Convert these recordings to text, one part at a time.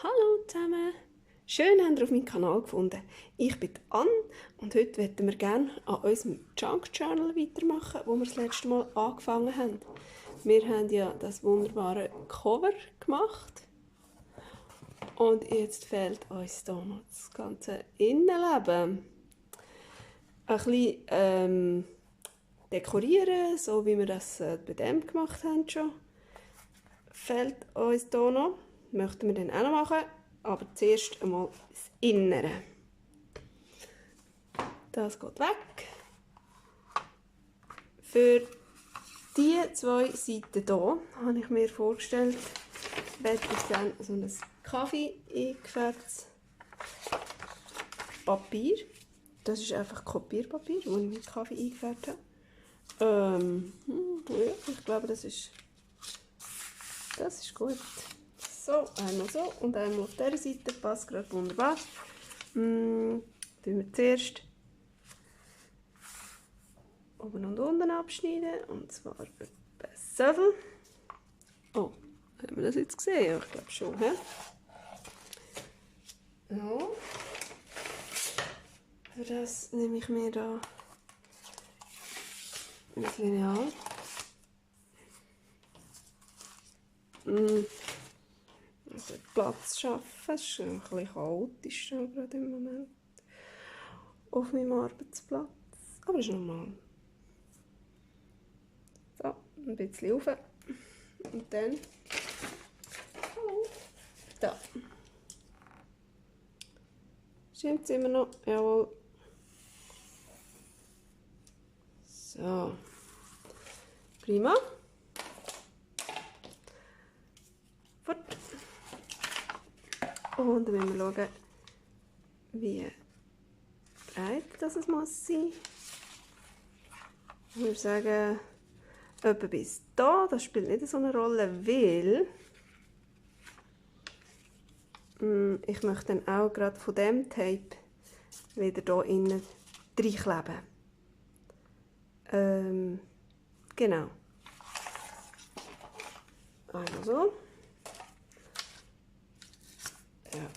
Hallo zusammen! Schön, habt ihr auf meinen Kanal gefunden. Ich bin Anne und heute möchten wir gerne an unserem Junk Journal weitermachen, wo wir das letzte Mal angefangen haben. Wir haben ja das wunderbare Cover gemacht und jetzt fehlt uns hier noch das ganze Innenleben. Ein bisschen dekorieren, so wie wir das bei dem gemacht haben schon. Fehlt uns hier noch. Möchten wir dann auch noch machen, aber zuerst einmal das Innere. Das geht weg. Für diese zwei Seiten hier habe ich mir vorgestellt, werde ich dann so ein Kaffee eingefärbtes Papier. Das ist einfach Kopierpapier, das ich mit Kaffee eingefärbt habe. Ja, ich glaube, das ist gut. So, einmal so und einmal auf dieser Seite, passt gerade wunderbar. Tun wir zuerst oben und unten abschneiden, und zwar etwa so viel. Oh, haben wir das jetzt gesehen? Ja, ich glaube schon. He? Ja. Für das nehme ich mir da ein Lineal. Also Platz schaffen, das ist ein bisschen chaotisch gerade im Moment auf meinem Arbeitsplatz, aber das ist normal. So, ein bisschen rauf und dann da. Stimmt es immer noch? Jawohl. So, prima. Fort. Und dann müssen wir schauen, wie breit das es muss sein. Ich würde sagen, etwa bis da. Das spielt nicht so eine Rolle, weil ich möchte dann auch gerade von dem Tape wieder hier innen reinkleben. Genau. Also so. Ja.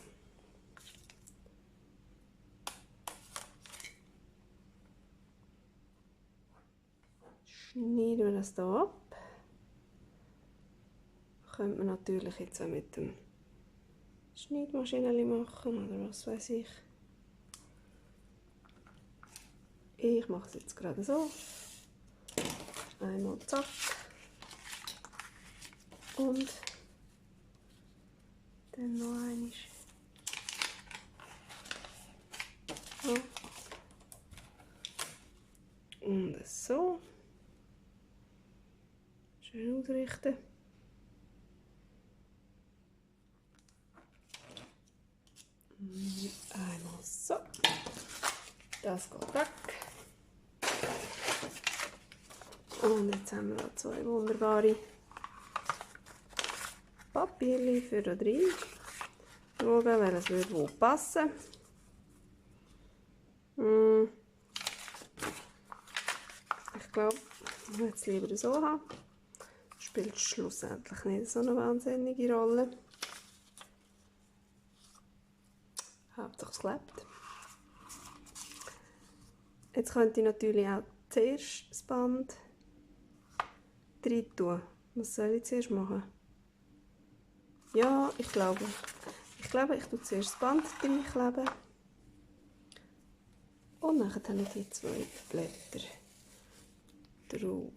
Schneiden wir das hier ab. Könnte man natürlich jetzt auch mit dem Schneidmaschine machen oder was weiß ich. Ich mache es jetzt gerade so. Einmal zack. Und dann noch einmal. So. Und so. Schön ausrichten. Einmal so. Das geht weg. Und jetzt haben wir noch zwei wunderbare Papierchen für da drin. Schauen, welches würde wo passen. Ich glaube, ich würde es lieber so haben. Spielt schlussendlich nicht so eine wahnsinnige Rolle. Hauptsache es klappt. Jetzt könnte ich natürlich auch zuerst das Band rein tun. Was soll ich zuerst machen? Ja, ich glaube, ich tue zuerst das Band reinkleben. Und dann habe ich die zwei Blätter drauf.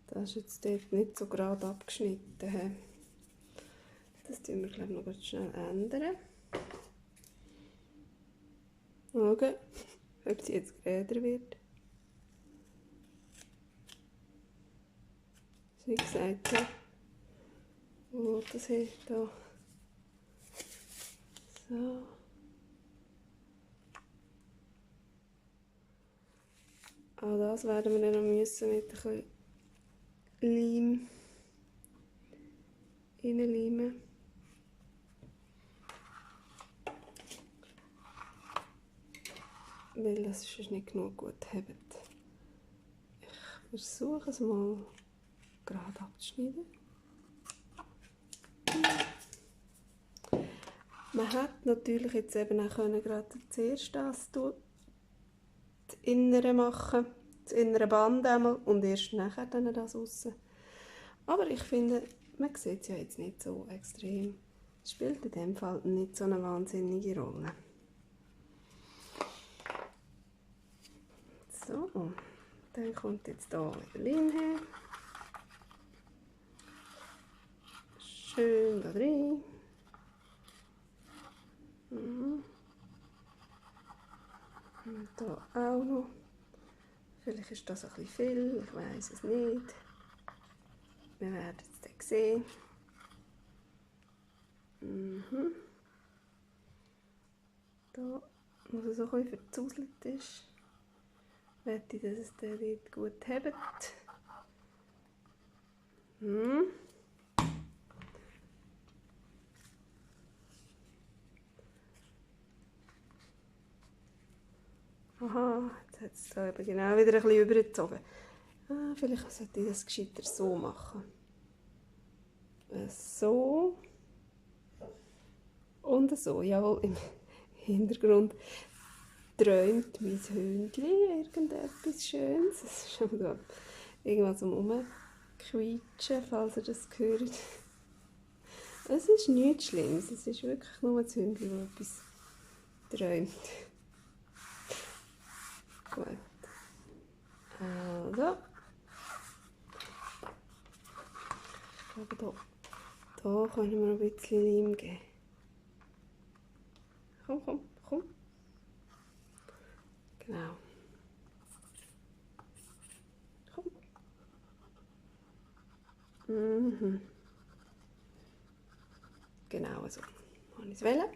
Das ist jetzt dort nicht so gerade abgeschnitten. Das tun wir, glaube ich, noch schnell ändern. Schauen, ob sie jetzt geräder wird. Wie gesagt, ja. Wo das hier? Da. So. Auch das werden wir dann noch müssen mit ein bisschen Leim reinleimen. Weil das ist nicht genug gut hebt. Ich versuche es mal. gerade abzuschneiden. Man hätte natürlich jetzt eben auch gerade zuerst das Innere machen, das innere Band einmal und erst nachher dann das aussen. Aber ich finde, man sieht es ja jetzt nicht so extrem. Es spielt in dem Fall nicht so eine wahnsinnige Rolle. So, dann kommt jetzt hier wieder Leim her. Schön da drin. Und hier auch noch. Vielleicht ist das ein bisschen viel, ich weiß es nicht. Wir werden es dann sehen. Da, wo es so ein bisschen verzauselt ist, möchte ich, dass es dann dort gut hebt. Aha, jetzt hat es da eben genau wieder ein bisschen übergezogen. Vielleicht sollte ich das gescheiter so machen. So. Und so, jawohl, im Hintergrund träumt mein Hündchen irgendetwas Schönes. Es ist schon da irgendwas am Rumquietschen, falls ihr das hört. Es ist nichts Schlimmes, es ist wirklich nur das Hündchen, das etwas träumt. Gut. Also. Ich glaube, da können wir noch ein bisschen Leim geben. Komm, komm, komm. Genau. Komm. Genau so. Habe ich es wollen.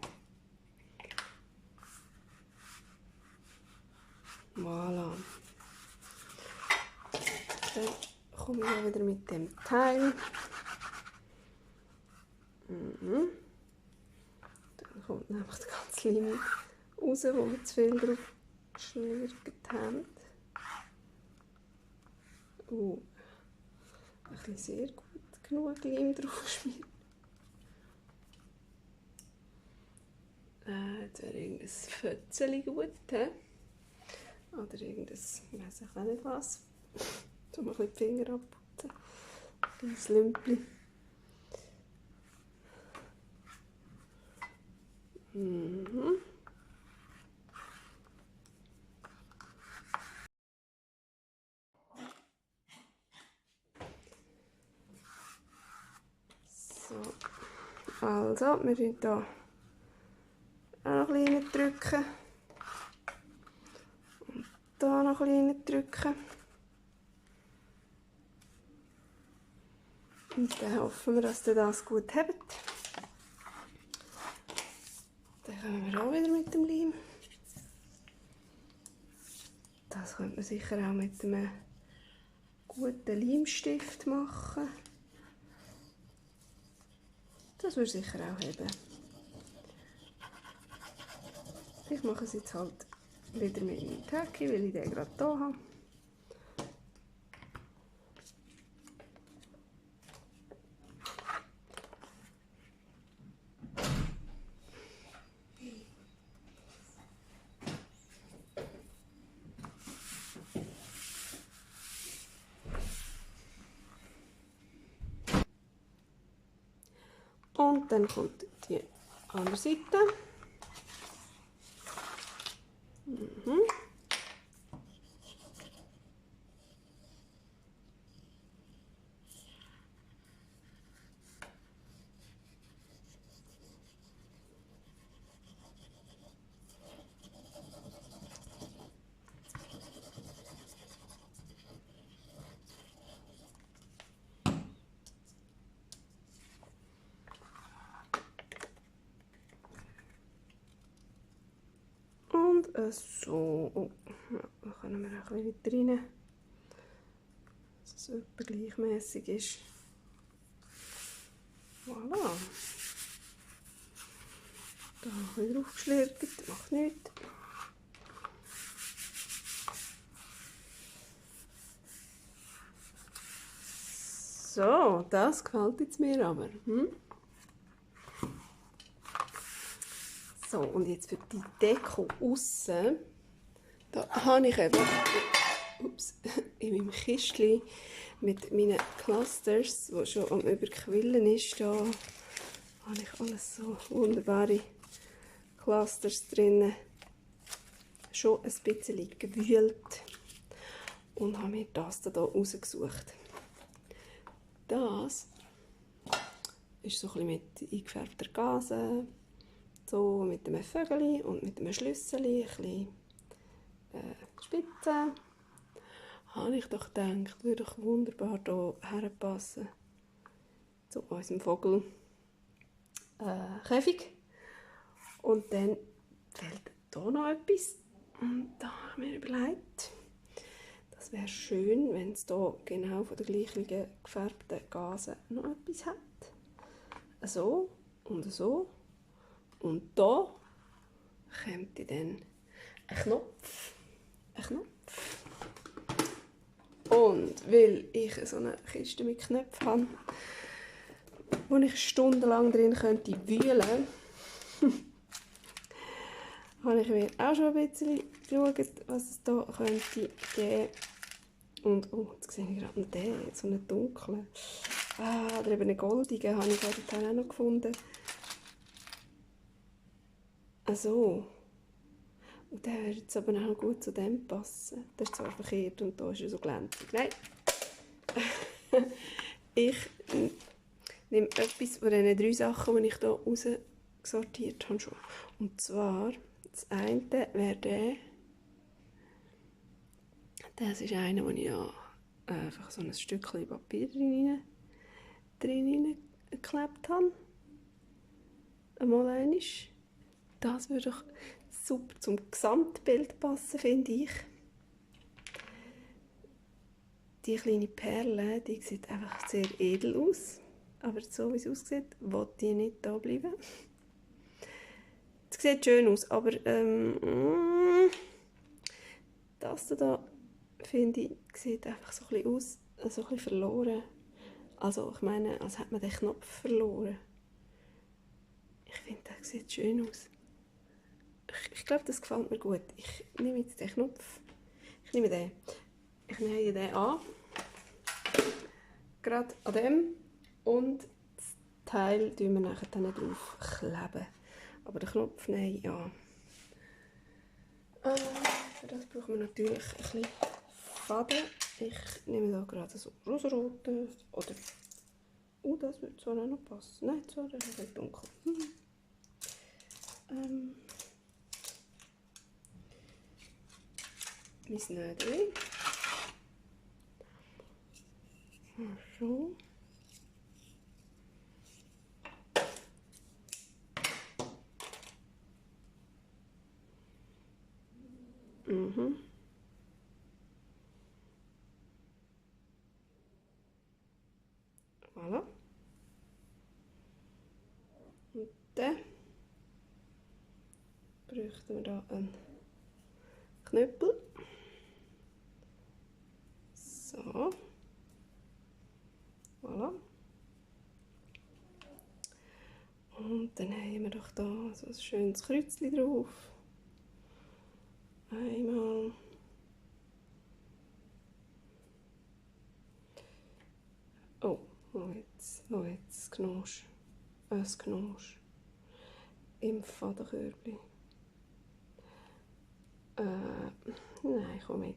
Voilà. Dann komme ich wieder mit dem Teil. Dann kommt nämlich die ganze Leim raus, wo wir zu viel drauf geschlürgt haben. Ein bisschen sehr gut genug Leim drauf geschmiert. Jetzt wäre irgendein Fötzeli gut, he? Oder irgendein, ich weiss auch nicht was. So mal ein bisschen die Finger abputzen. Ein Lümpli. So. Also, wir drücken hier auch noch ein bisschen reindrücken. Und hier noch ein bisschen reindrücken. Und dann hoffen wir, dass ihr das gut habt. Dann kommen wir auch wieder mit dem Leim. Das könnte man sicher auch mit einem guten Leimstift machen. Das würde sicher auch haben. Ich mache es jetzt halt wieder mit meinem Tacky, weil ich den gerade hier habe. Und dann kommt die andere Seite. Und so. Oh, ja, da können wir auch ein bisschen rein, dass es etwa gleichmäßig ist. Voilà. Da habe ich drauf geschlürgt, macht nichts. So, das gefällt jetzt mir aber. So, und jetzt für die Deko aussen, da habe ich eben in meinem Kistchen mit meinen Clusters, die schon am Überquillen ist, da habe ich alles so wunderbare Clusters drin. Schon ein bisschen gewühlt und habe mir das hier rausgesucht. Das ist so ein bisschen mit eingefärbter Gase, so mit einem Vögel und mit einem Schlüssel, ein bisschen Spitze. Habe ich doch gedacht, würde doch wunderbar hier herpassen zu unserem Vogel Käfig. Und dann fehlt hier noch etwas. Und da habe ich mir überlegt, das wäre schön, wenn es hier genau von der gleichen gefärbten Gase noch etwas hat. So und so. Und da kommt dann ein Knopf. Und weil ich so eine Kiste mit Knöpfen habe, wo ich stundenlang drin könnte wühlen, habe ich mir auch schon ein bisschen geschaut, was es da könnte geben. Und jetzt sehe ich gerade den, so einen dunklen. Oder eben einen goldigen habe ich gerade auch noch gefunden. So. Und der würde jetzt aber auch gut zu dem passen. Der ist zwar verkehrt und da ist er so glänzig. Nein. Ich nehme etwas von diesen 3 Sachen, die ich hier rausgesortiert habe. Schon. Und zwar, das eine wäre der. Das ist einer, wo ich ja einfach so ein Stückchen Papier drin geklebt habe. Einmal einmal. Das würde doch super zum Gesamtbild passen, finde ich. Die kleine Perle, die sieht einfach sehr edel aus. Aber so wie es aussieht, will die nicht da bleiben. Es sieht schön aus, aber das da finde ich, sieht einfach so ein bisschen aus, so ein bisschen verloren. Also ich meine, als hätte man den Knopf verloren. Ich finde, das sieht schön aus. Ich glaube, das gefällt mir gut. Ich nehme jetzt den Knopf. Ich nehme den. Ich nähe den an. Gerade an dem. Und das Teil tun wir nachher dann drauf kleben. Aber den Knopf nähe ich an. Für das brauchen wir natürlich ein bisschen Faden. Ich nehme da gerade so rosaroten. Oder. Das würde zwar auch noch passen. Nein, zwar ist es ein dunkel. Mein Nähdchen. So. Voilà. Und dann bräuchten wir hier einen Knüppel. So. Voilà. Und dann haben wir doch da so ein schönes Kreuzchen drauf. Einmal. Jetzt Knosch. Ein Knosch. Im Fadenkörbchen. Nein, komm mit.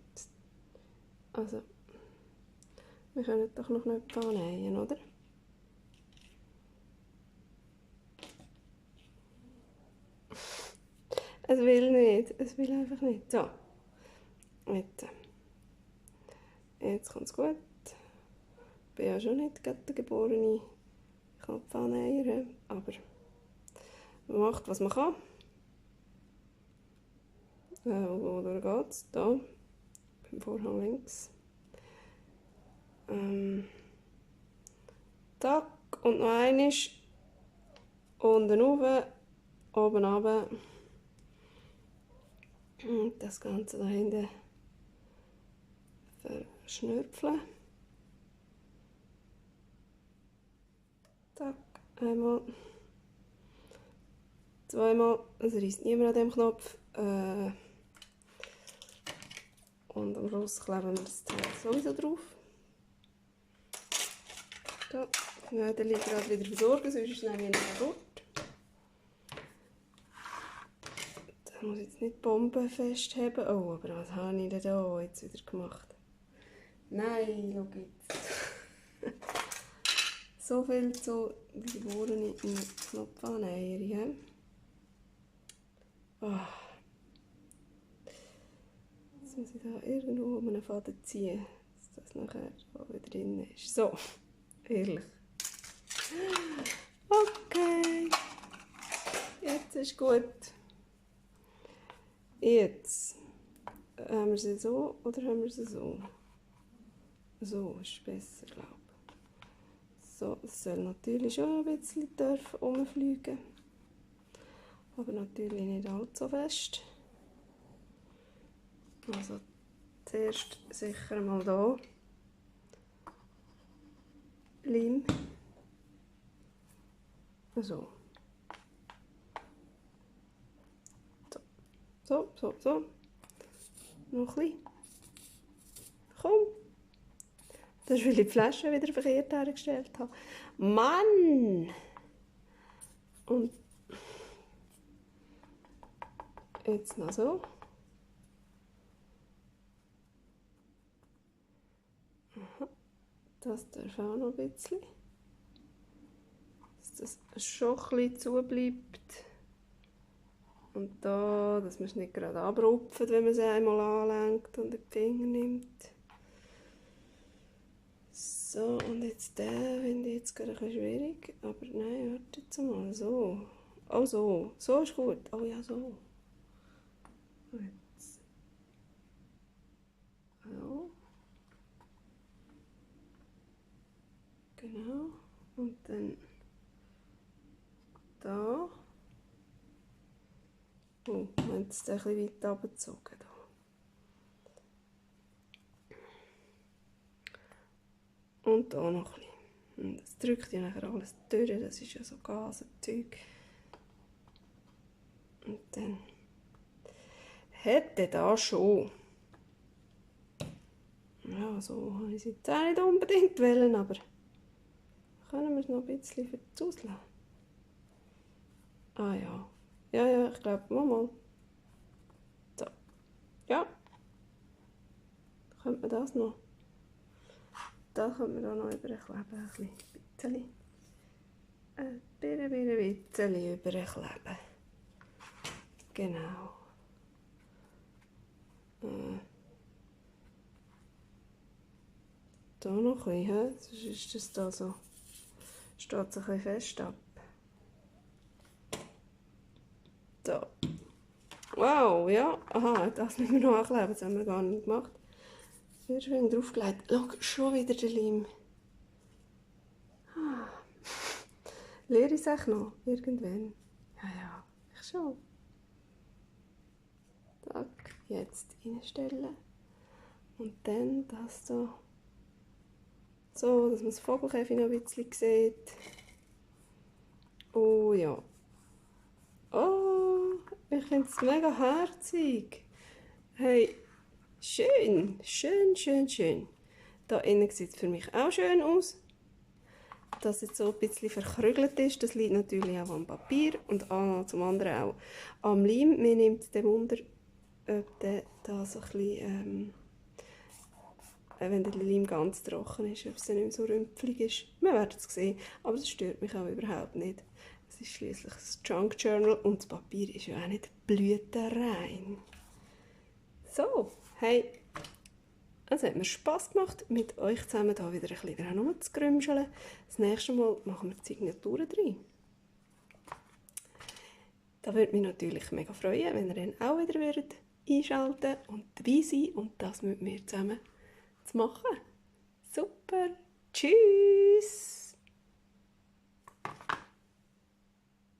Also, wir können doch noch nicht annähen, oder? Es will nicht. Es will einfach nicht. So. Jetzt kommt es gut. Ich bin ja schon nicht gerade der geborene Knopfannäher, aber man macht, was man kann. Oder geht's? Da. Beim Vorhang links. Tack. Und noch einmal. Unten rauf. Oben runter. Und das Ganze da hinten verschnürpfeln. Zack, einmal. Zweimal. Es reißt niemand an dem Knopf. Und am Schluss kleben wir das Teil sowieso drauf. Da, die Nägel gerade wieder versorgen, sonst ist es nämlich nicht kaputt. Da muss ich jetzt nicht die Bombe festheben. Oh, aber was habe ich denn da jetzt wieder gemacht? Nein, schau jetzt. So viel zu die Bohren in den Knopfanäher. Oh. Jetzt muss ich da irgendwo um einen Faden ziehen, dass das nachher wieder drin ist. So, ehrlich. Okay, jetzt ist gut. Jetzt haben wir sie so oder haben wir sie so? So ist besser, glaube ich. So, es soll natürlich schon ein bisschen rumfliegen, aber natürlich nicht allzu fest. Also zuerst sicher mal hier Leim. So. So. Noch ein bisschen. Komm. Das ist, weil ich die Flasche wieder verkehrt hergestellt habe. Mann! Und jetzt noch so. Aha. Das darf auch noch ein bisschen. Dass das schon ein bisschen zubleibt. Und da, dass man es nicht gerade abrupft, wenn man es einmal anlenkt und in die Finger nimmt. So, und jetzt den finde ich jetzt gerade ein bisschen schwierig. Aber nein, warte jetzt mal. So. Oh, so. So ist gut. Oh ja, so. Jetzt. So. Genau. Und dann da. Oh, jetzt ein bisschen weit runtergezogen. Und da noch ein bisschen. Und das drückt ja nachher alles durch, das ist ja so Gasenzeug. Und dann hätte da schon. Ja, so habe ich es jetzt auch nicht unbedingt wollen, aber können wir es noch ein bisschen verzuseln. Ah ja. Ja, ich glaube, mal. So. Ja. Könnte man das noch? Da könnte man da noch überkleben, ein bisschen. Ein bisschen überkleben. Genau. Da noch ein bisschen, sonst ist das da so. Steht es ein bisschen fest ab. Da. Wow, ja. Aha, das müssen wir noch ankleben, das haben wir gar nicht gemacht. Erst wenn draufgelegt. Schau, schon wieder der Leim. Lehre ich es auch noch? Irgendwann? Ja, ich schon. Zack, jetzt reinstellen. Und dann das so. So, dass man das Vogelkäfig noch ein bisschen sieht. Oh ja. Oh, ich finde es mega herzig. Hey, schön. Da innen sieht es für mich auch schön aus. Dass es jetzt so ein bisschen verkrügelt ist, das liegt natürlich auch am Papier und zum anderen auch am Leim. Mir nimmt es Wunder, ob der da so ein bisschen, wenn der Leim ganz trocken ist, ob es dann nicht mehr so rümpfelig ist. Wir werden es sehen, aber das stört mich auch überhaupt nicht. Es ist schließlich das Junk Journal und das Papier ist ja auch nicht blütenrein. So, hey, es hat mir Spass gemacht, mit euch zusammen hier wieder ein bisschen dran zu grümscheln. Das nächste Mal machen wir die Signaturen drin. Da würde mich natürlich mega freuen, wenn ihr dann auch wieder einschalten und dabei sein und das mit mir zusammen zu machen. Super, tschüss!